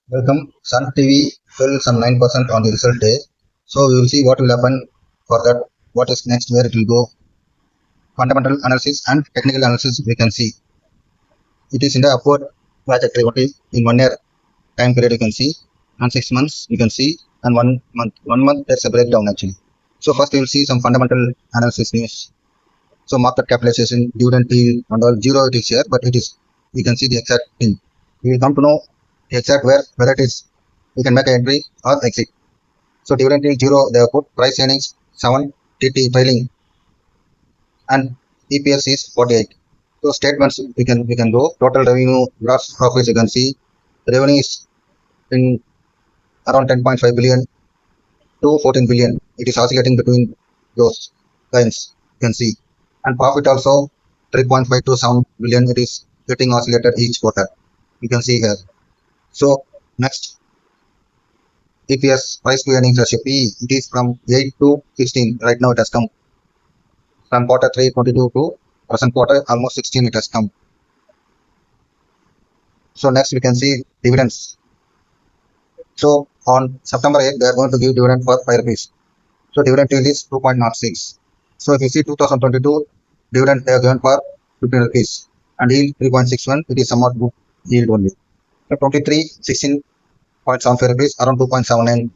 Welcome. Sun TV fell some 9% on the result day. So we will see what will happen for that, what is next, where it will go. Fundamental analysis and technical analysis we can see. It is in the upward trajectory. What is in 1 year time period you can see, and 6 months you can see, and 1 month. 1 month there's a breakdown actually. So first we will see some fundamental analysis news. So market capitalization, dividend yield and all zero it is here, but it is, we can see the exact thing. We will come to know the exact where it is. We can make an entry or exit. So dividend yield 0, they have put price earnings 7, TT trailing, and EPS is 48. So statements we can go. Total revenue, gross profits you can see. Revenue is in around 10.5 billion to 14 billion. It is oscillating between those lines you can see. And profit also 3.5 to 7 billion. It is getting oscillated each quarter. You can see here. So next, EPS, price to earnings ratio, PE, it is from 8 to 16. Right now it has come from quarter 3 22 to present quarter almost 16 it has come. So next we can see dividends. So on September 8 they are going to give dividend for 5 rupees. So dividend yield is 2.06. So if you see 2022 dividend they are given for 15 rupees and yield 3.61, it is somewhat good yield only. So 23 16.75 rupees, around 2.79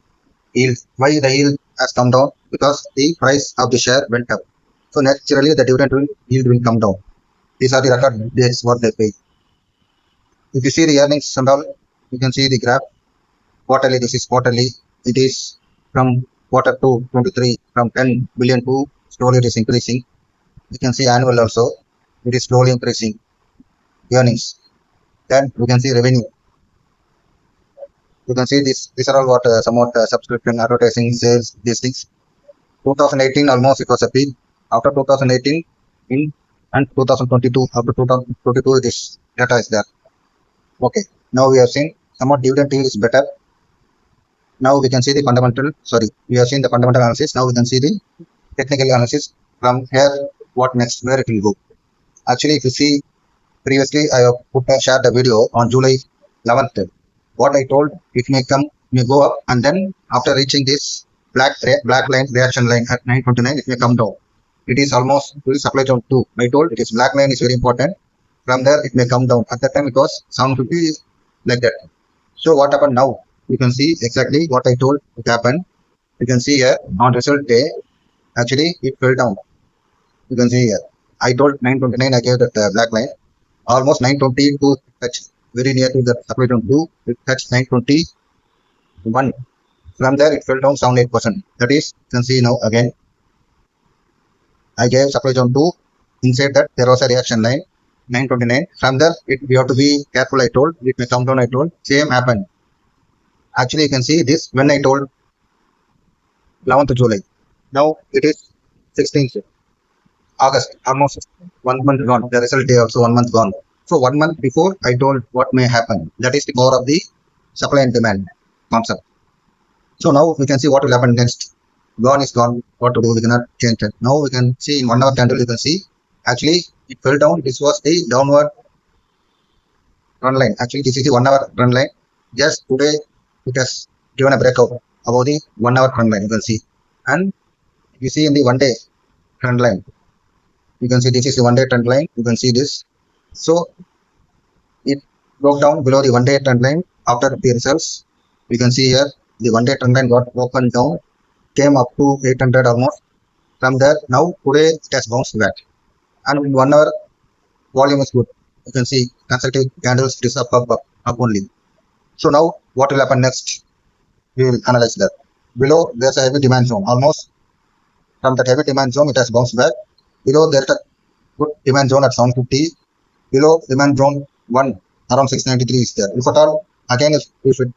yield. Why the yield has come down? Because the price of the share went up. So naturally the dividend yield will come down. These are the record dates what they pay. If you see the earnings and all, you can see the graph. Quarterly, this is quarterly. It is from quarter 2 23 from 10 billion to slowly it is increasing. You can see annual also. It is slowly increasing. Earnings. Then we can see revenue. You can see this. These are all what somewhat subscription, advertising, sales, these things. 2018 almost it was a peak. After 2018 in and 2022 after 2022 this data is there. Okay, now we have seen somewhat dividend yield is better. Now we can see the fundamental. Sorry, we have seen the fundamental analysis. Now we can see the technical analysis. From here, what next? Where it will go? Actually, if you see previously, I have shared a video on July 11th. What I told, it may come, may go up, and then after reaching this black line reaction line at 929, it may come down. It is almost supply zone 2. I told it is black line is very important. From there, it may come down. At that time, it was 750 like that. So what happened now? You can see exactly what I told it happened. You can see here on result day, actually it fell down. You can see here. I told 929, I gave that black line. Almost 920 to touch very near to the supply zone 2. It touched 921. From there, it fell down 78%. That is, you can see now again. I gave supply zone 2. Inside that, there was a reaction line 929. From there, we have to be careful. I told it may come down. I told same happened. Actually, you can see this when I told 11th July. Now it is 16th August. Almost 1 month gone. The result day also 1 month gone. So 1 month before, I told what may happen. That is the power of the supply and demand concept. So now we can see what will happen next. Gone is gone. What to do? We cannot change it. Now we can see in 1 hour candle. You can see actually it fell down. This was the downward run line. Actually, this is the 1 hour run line. Just today it has given a breakout above the 1 hour trend line. You can see, and you see in the 1 day trend line. You can see this is the 1 day trend line. You can see this. So it broke down below the 1 day trend line after the results. You can see here the 1 day trend line got broken down, came up to 800 almost. From there, now today it has bounced back, and in 1 hour volume is good. You can see consecutive candles, it is up only. So now what will happen next? We will analyze that. Below there's a heavy demand zone. Almost from that heavy demand zone it has bounced back. Below there's a good demand zone at 750. Below demand zone 1 around 693 is there. If at all again if it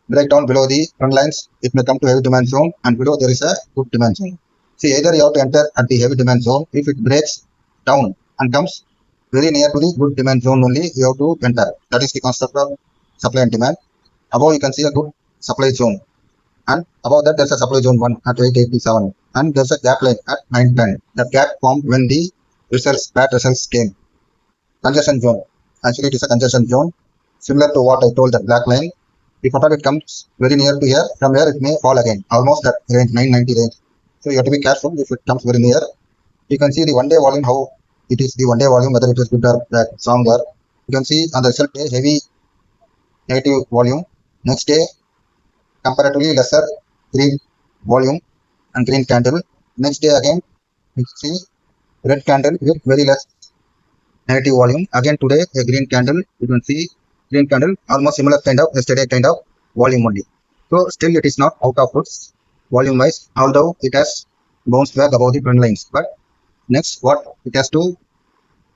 break down below the trend lines, it may come to heavy demand zone, and below there is a good demand zone. See, either you have to enter at the heavy demand zone. If it breaks down and comes very near to the good demand zone only, you have to enter. That is the concept of supply and demand. Above you can see a good supply zone, and above that there's a supply zone 1 at 887, and there's a gap line at 910. That gap formed when the bad results came. Congestion zone. Actually, it is a congestion zone. Similar to what I told that black line. If at all it comes very near to here, from here it may fall again, almost that range 990 range. So you have to be careful if it comes very near. You can see the 1 day volume, how it is the 1 day volume, whether it is good or bad, stronger. You can see on the result day heavy negative volume. Next day comparatively lesser green volume and green candle. Next day again you see red candle with very less negative volume. Again today a green candle, you can see green candle almost similar kind of yesterday kind of volume only. So still it is not out of woods volume wise, although it has bounced back above the trend lines. But next what it has to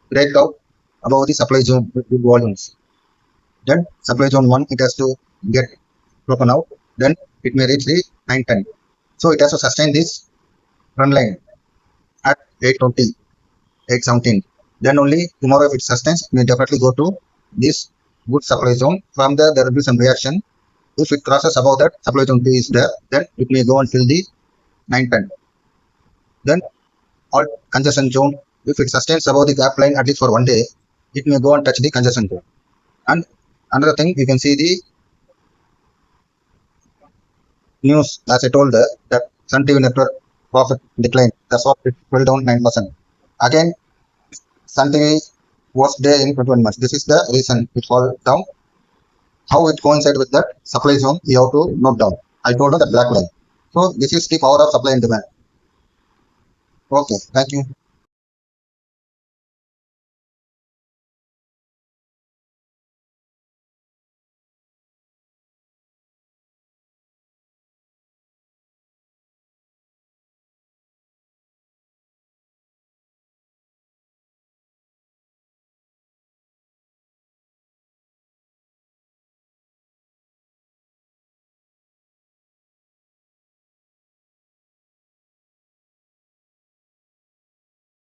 break out above the supply zone with volumes. Then supply zone 1 it has to get broken out. Then it may reach the 910. So it has to sustain this trend line at 820, 817. Then only tomorrow if it sustains, it may definitely go to this good supply zone. From there, there will be some reaction. If it crosses above that, supply zone 2 is there, then it may go and fill the 910. Then all congestion zone, if it sustains above the gap line at least for 1 day, it may go and touch the congestion zone. And another thing, you can see the news, as I told that Suntv network profit declined. That's what it fell down 9%. Again, Suntv worst day in 21 months. This is the reason it fall down. How it coincides with that supply zone, you have to note down. I told you the black line. So this is the power of supply and demand. Okay, thank you.